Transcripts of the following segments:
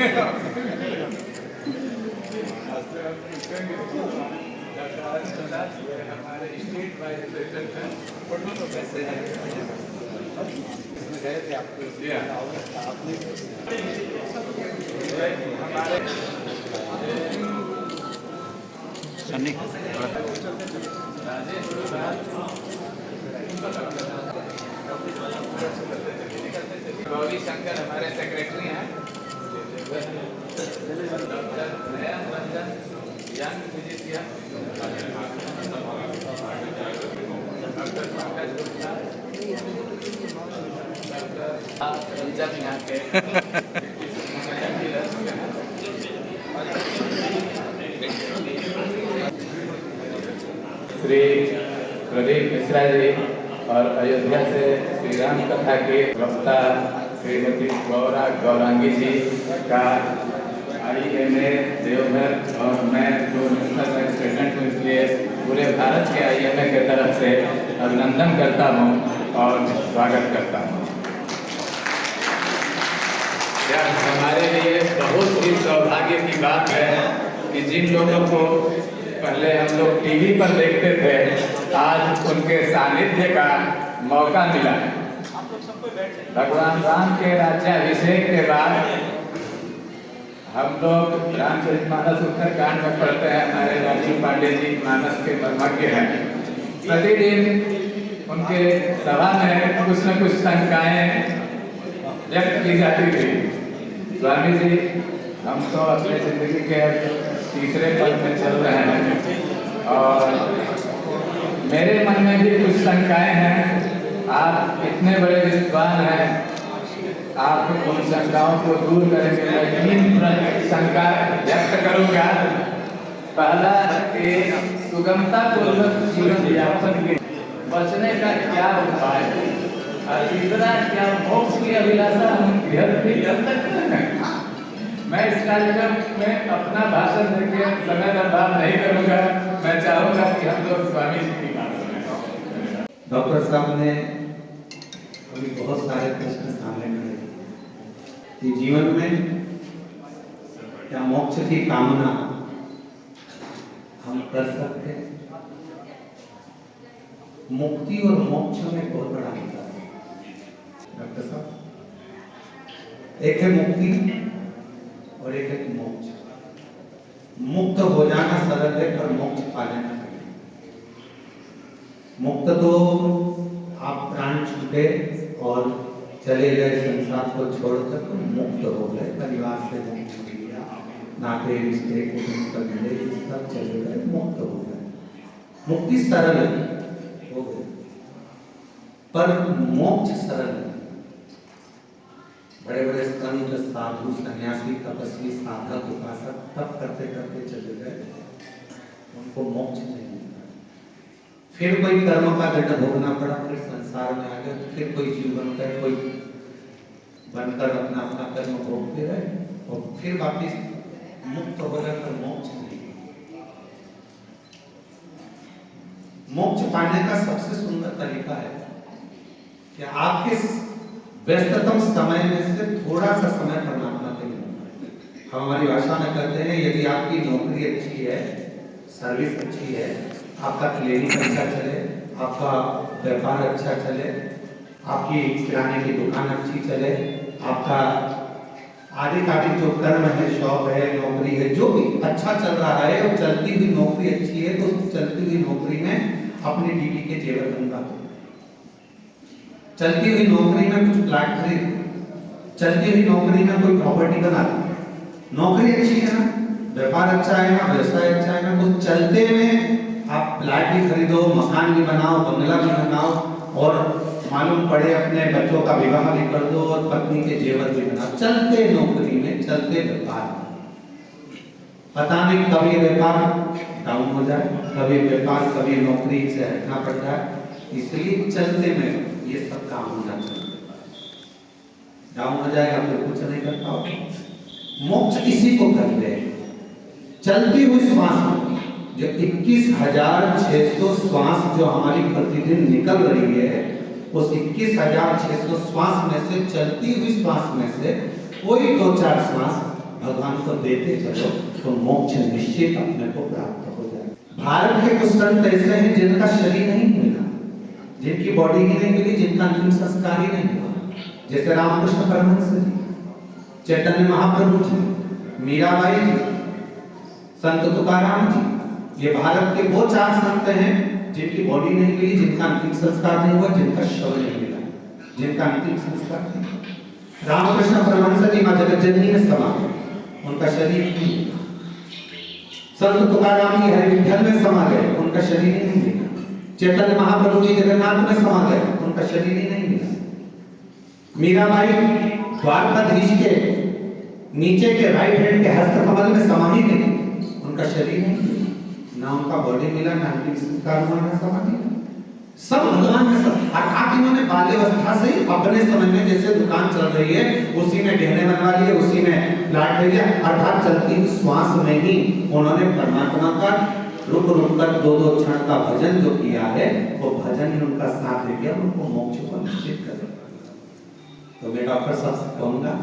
हमारे state wise president हैं, photo तो कैसे है गए थे आपको आपने हमारे सन्नी गौरी शंकर हमारे सेक्रेटरी हैं, doctor Nayan Ranjan young physician, doctor Pankaj Gupta, doctor Ranjan यहाँ के श्री प्रदीप मिश्रा जी और अयोध्या से श्री राम कथा के वक्ता श्रीमती गौरा गौरांगी जी का IMA देवघर और मैं जो नेशनल वाइस प्रेसिडेंट हूँ इसलिए पूरे भारत के IMA के तरफ से अभिनंदन करता हूँ और स्वागत करता हूँ। यह हमारे लिए बहुत ही सौभाग्य की बात है कि जिन लोगों को पहले हम लोग TV पर देखते थे आज उनके सानिध्य का मौका मिला है। भगवान राम के राज्याभिषेक के बाद हम लोग रामचरितमानस उत्तरकांड में पढ़ते हैं। हमारे राजीव पांडे जी मानस के मर्मज्ञ हैं। प्रतिदिन उनके सभा में कुछ न कुछ शंकाएं व्यक्त की जाती थी। स्वामी जी हम तो अपने जिंदगी के तीसरे पद में चल रहे हैं और मेरे मन में भी कुछ शंकाएं हैं। आप इतने बड़े विद्वान हैं, आप उन शंकाओं को दूर करेंगे। मैं 3 शंका व्यक्त करूंगा। पहला कि सुगमता पूर्वक जीवन यापन के बचने का क्या उपाय है, और तीसरा क्या मोक्ष की अभिलाषा हम भी कर सकते हैं। मैं इस कार्यक्रम में अपना भाषण देकर समय बर्बाद नहीं करूंगा। मैं चाहूंगा कि हम लोग स्वामी जी की बात सुनें। डॉक्टर साहब ने अभी बहुत सारे प्रश्न सामने करे कि जीवन में क्या मोक्ष की कामना हम कर सकते हैं। मुक्ति और मोक्ष में बहुत बड़ा अंतर है डॉक्टर साहब। एक है मुक्ति और एक है मोक्ष। मुक्त हो जाना सरल है पर मोक्ष पा लेना कठिन। मुक्त तो आप प्राण छूटे और चले गए संसार को छोड़कर तो मुक्त हो गए, परिवार से मुक्त हो गया, नाते रिश्ते कुटुंब कबीले सब चले गए, मुक्त हो गए। मुक्ति सरल हो गई पर मोक्ष सरल है। बड़े बड़े संत साधु सन्यासी तपस्वी साधक उपासक तप करते करते चले गए, उनको मोक्ष नहीं मिला। फिर कोई कर्म का दंड भोगना पड़ा, फिर संसार में आ गए, फिर कोई जीव बनकर कोई बनकर अपना अपना कर्म भोगते रहे और फिर वापिस मुक्त हो जाकर मोक्ष नहीं। मोक्ष पाने का सबसे सुंदर तरीका है कि आपके व्यस्ततम समय में से थोड़ा सा समय परमात्मा के लिए। हम हमारी भाषा में कहते हैं यदि आपकी नौकरी अच्छी है, सर्विस अच्छी है, आपका क्लिनिक अच्छा चले, आपका व्यापार अच्छा चले, आपकी किराने की दुकान अच्छी चले, आपका आदि जो कर्म है, शौक है, नौकरी है, जो भी अच्छा चल रहा है और चलती हुई नौकरी अच्छी है तो उस चलती हुई नौकरी में अपनी ड्यूटी के जेवर बनवा दो। चलती हुई नौकरी में कुछ प्लाट खरीद, चलती हुई नौकरी में कोई प्रॉपर्टी बना दो। नौकरी अच्छी है ना, व्यापार अच्छा है ना, व्यवसाय अच्छा है ना, तो चलते में आप प्लाट भी खरीदो, मकान भी बनाओ, बंगला भी बनाओ और मालूम पड़े अपने बच्चों का विवाह भी कर दो और पत्नी के जेवर भी बनाओ। चलते नौकरी में, चलते व्यापार। पता नहीं कभी व्यापार डाउन हो जाए, कभी व्यापार, कभी नौकरी से हटना पड़ जाए, इसलिए चलते में ये सब काम होना चाहिए। डाउन हो जाएगा फिर कुछ नहीं कर पाओगे। मोक्ष इसी को कहते हैं। चलती हुई श्वास जो 21,600 श्वास जो हमारी प्रतिदिन निकल रही है, उस 21,600 श्वास में से, चलती हुई श्वास में से कोई 2-4 श्वास भगवान को देते चलो तो मोक्ष निश्चित अपने को प्राप्त हो जाए। भारत के कुछ संत ऐसे हैं जिनका शरीर नहीं मिला, जिनकी बॉडी ही नहीं मिली, जिनका अंतिम संस्कार ही नहीं हुआ, जैसे रामकृष्ण परमहंस जी, चैतन्य महाप्रभु जी, मीराबाई जी, संत तुकाराम जी। ये भारत के वो 4 संत हैं जिनकी बॉडी नहीं मिली, जिनका अंतिम संस्कार नहीं हुआ, जिनका शव नहीं मिला, जिनका अंतिम संस्कार नहीं हुआ। रामकृष्ण परमहंस जी मां जगज्जननी में समा गए, उनका शरीर नहीं मिला। संत तुकाराम जी हरिविठल में समा गए, उनका शरीर ही नहीं मिला। चैतन्य महाप्रभु जी जगन्नाथ में समा गए, उनका शरीर ही नहीं मिला। मीराबाई द्वारकाधीश के नीचे के राइट हैंड के हस्त कमल में समा ही गई, उनका शरीर नहीं मिला, ना उनका बॉडी मिला, ना अंतिम संस्कार हुआ, ना समाधि। सब भगवान में सब अर्थात इन्होंने बाल्यावस्था से ही अपने समय में जैसे दुकान चल रही है उसी में गहने बनवा लिए, उसी में प्लाट ले लिया, अर्थात चलती हुई श्वास में ही उन्होंने परमात्मा का रुक रुक कर 2-2 क्षण का भजन जो किया है, वो भजन ही उनका साथ दे गया, उनको मोक्ष को निश्चित कर दिया। तो मैं डॉक्टर साहब से कहूंगा,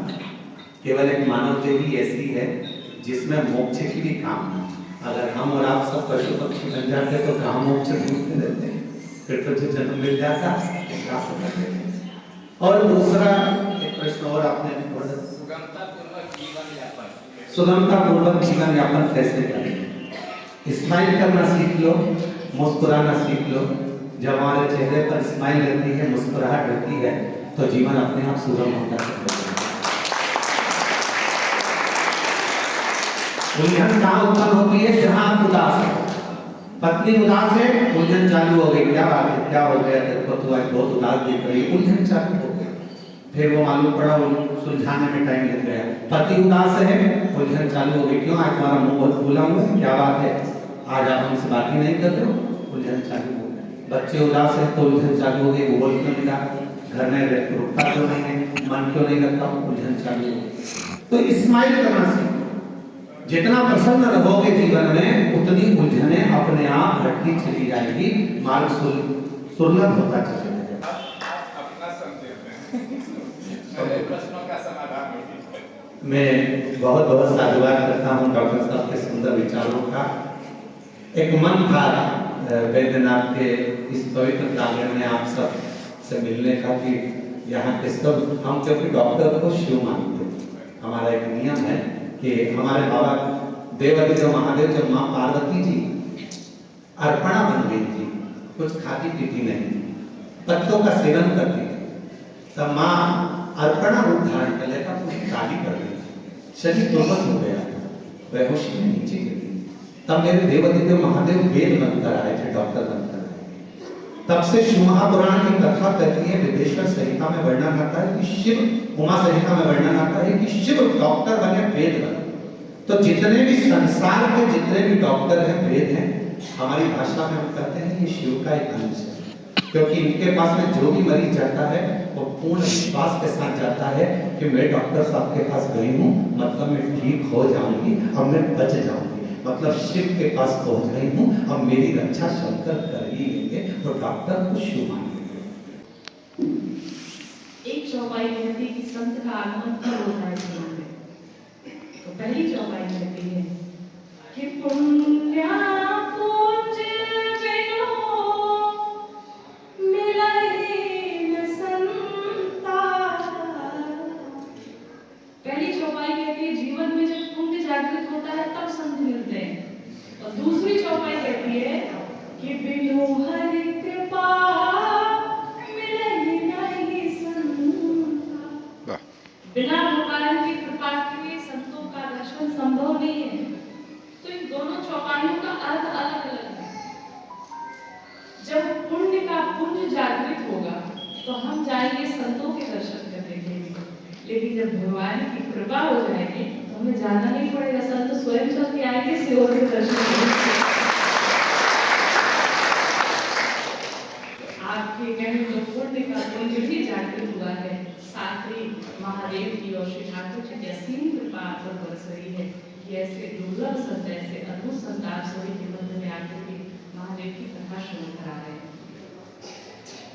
केवल एक मानव देही ऐसी है जिसमें मोक्ष की भी कामना। अगर हम और आप सब पशु पक्षी बन जाते तो कहाँ मोक्ष ढूंढते रहते हैं, फिर तो जो जन्म मिल जाता प्राप्त कर लेते। और दूसरा एक प्रश्न और आपने थोड़ा सुगमता पूर्वक जीवन यापन कैसे करें? स्माइल करना सीख लो, मुस्कुराना सीख लो। जब हमारे चेहरे पर स्माइल रहती है, मुस्कुराहट रहती है, तो जीवन अपने आप सुगम होता है। उलझन कहाँ उत्पन्न होती है? जहां आप उदास हो। पत्नी उदास है, उलझन चालू हो गई, क्या बात है, क्या हो गया, देखो तू आज बहुत उदास दिख रही है, उलझन चालू हो गई। फिर वो मालूम पड़ा सुलझाने में टाइम लग गया। पति उदास है, उलझन चालू हो गई, क्यों आज तुम्हारा मुंह बहुत फूला हुआ है, क्या बात है, आज आप हमसे बात ही नहीं कर रहे हो, उलझन चालू हो गई। बच्चे उदास है तो उलझन चालू हो गई, वो बोल क्यों नहीं रहा, घर में रुकता क्यों नहीं है, मन क्यों नहीं लगता, उलझन चालू हो गई। तो स्माइल करना सीखो। जितना प्रसन्न रहोगे जीवन में, उतनी उलझने अपने आप हटती चली जाएगी, मार्ग सुलभ होता चला जाएगा। अपना समझे प्रश्नों का समाधान होगी। मैं बहुत बहुत साधुवाद करता हूँ डॉक्टर साहब के सुंदर विचारों का। एक मन था वैद्यनाथ के इस पवित्र प्रांगण में आप सब से मिलने का, कि यहाँ के सब हम क्योंकि डॉक्टर को शिव मानते हैं, हमारा एक नियम है कि हमारे बाबा देवादिदेव महादेव जब माँ पार्वती जी अर्पणा बन गई थी, कुछ खाती पीती नहीं, पत्तों का सेवन करती थी, तब माँ अर्पणा रूप धारण कर लेकर पूरी काली कर गई, शरीर दुर्बल हो गया, बेहोशी में नीचे गिर गई। तब मेरे देवादिदेव महादेव वेद बनकर आए थे, डॉक्टर बनकर आए। तब से शिव महापुराण की कथा कहती है, विदेश्वर संहिता में वर्णन आता है कि शिव, उमा संहिता में वर्णन आता है कि शिव डॉक्टर बने, वेद बने। तो जितने भी संसार के जितने भी डॉक्टर हैं, वेद हैं, हमारी भाषा में हम कहते हैं ये शिव का एक अंश है, क्योंकि इनके पास में जो भी मरीज जाता है वो पूर्ण विश्वास के साथ जाता है कि मैं डॉक्टर साहब के पास गई हूँ, मतलब मैं ठीक हो जाऊंगी, अब मैं बच जाऊंगी, मतलब शिव के पास पहुंच गई हूँ, अब मेरी रक्षा शंकर कर ही लेंगे, तो डॉक्टर को शिव मानेंगे। एक चौपाई कहती है कि संत का आगमन कब होता है जीवन में। तो पहली चौपाई कहती है कि पुण्या पूज बिनु मिलहि न संता। पहली चौपाई कहती है जीवन में जब पुण्य जागृत होता है तब संत मिलते हैं। और दूसरी चौपाई कहती है कि बिनु हरि कृपा मिलहि नहीं संता। बिना भगवान की कृपा के संतों का दर्शन संभव नहीं है। तो इन दोनों चौपाइयों का अर्थ अलग अलग है। जब पुण्य का पुंज जागृत होगा तो हम जाएंगे संतों के दर्शन करने के लिए, लेकिन जब भगवान की कृपा हो जाएगी तो हमें जाना नहीं पड़ेगा, संत स्वयं चल के आएंगे सियोर से दर्शन करेंगे। आपके कहने तो पुण्य का पुंज भी जागृत हुआ है, साथ ही महादेव की और श्री ठाकुर जी की असीम कृपा पर बरस रही है कि ऐसे दुर्लभ संत, ऐसे अद्भुत संत आप सभी के मध्य में आकर के महादेव की कथा श्रवण करा रहे हैं।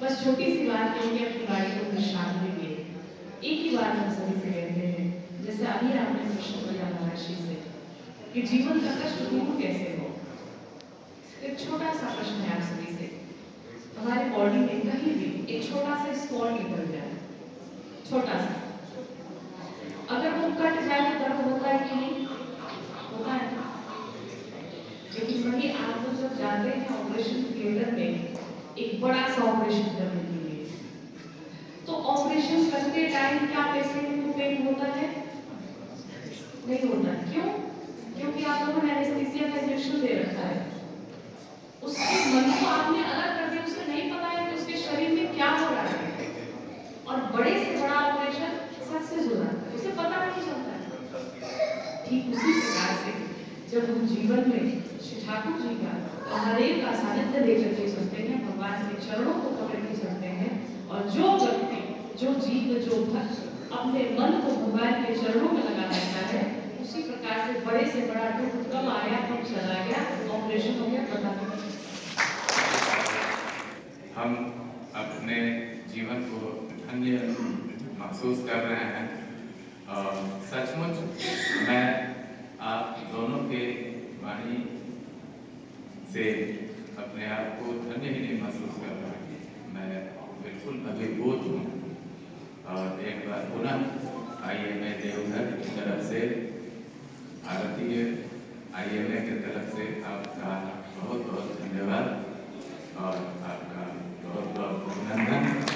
बस छोटी सी बात कहेंगे, अपनी गाड़ी को विश्राम देंगे। एक ही बात हम सभी से कहते हैं, जैसे अभी आपने प्रश्न किया महर्षि से कि जीवन का कष्ट दूर कैसे हो। एक छोटा सा प्रश्न है आप सभी से, हमारी बॉडी में कहीं भी एक छोटा सा स्पॉट निकल जाए, छोटा सा, अगर वो कट जाए तो दर्द होता है कि नहीं? होता है। लेकिन वही आप लोग जब जाते हैं ऑपरेशन थिएटर में एक बड़ा सा ऑपरेशन करने के लिए, तो ऑपरेशन करते टाइम क्या पेशेंट को पेन होता है? नहीं होता। क्यों? क्योंकि आप लोगों ने एनेस्थीसिया का इंजेक्शन दे रखा है। उसके मन को आपने अलग कर दिया, उसे नहीं पता है कि उसके शरीर में क्या हो रहा है, और बड़े से बड़ा ऑपरेशन सक्सेस हो जाता है, उसे पता नहीं चलता है। ठीक उसी प्रकार से जब हम जीवन में श्री ठाकुर जी का महादेव का सानिध्य लेकर के चलते हैं, भगवान के चरणों को पकड़ के चलते हैं, और जो व्यक्ति, जो जीव, जो भक्त अपने मन को भगवान के चरणों में लगा देता है, उसी प्रकार से बड़े से बड़ा दुख कब आया, कब चला गया, ऑपरेशन हो गया, पता नहीं। हम अपने जीवन को धन्य महसूस कर रहे हैं, और सचमुच मैं आप दोनों के वाणी से अपने आप को धन्य ही नहीं महसूस कर रहा, मैं बिल्कुल अभिभूत हूँ। और एक बार पुनः IMA देवघर की तरफ से, भारतीय IMA की तरफ से आपका बहुत बहुत धन्यवाद और आपका बहुत बहुत अभिनंदन।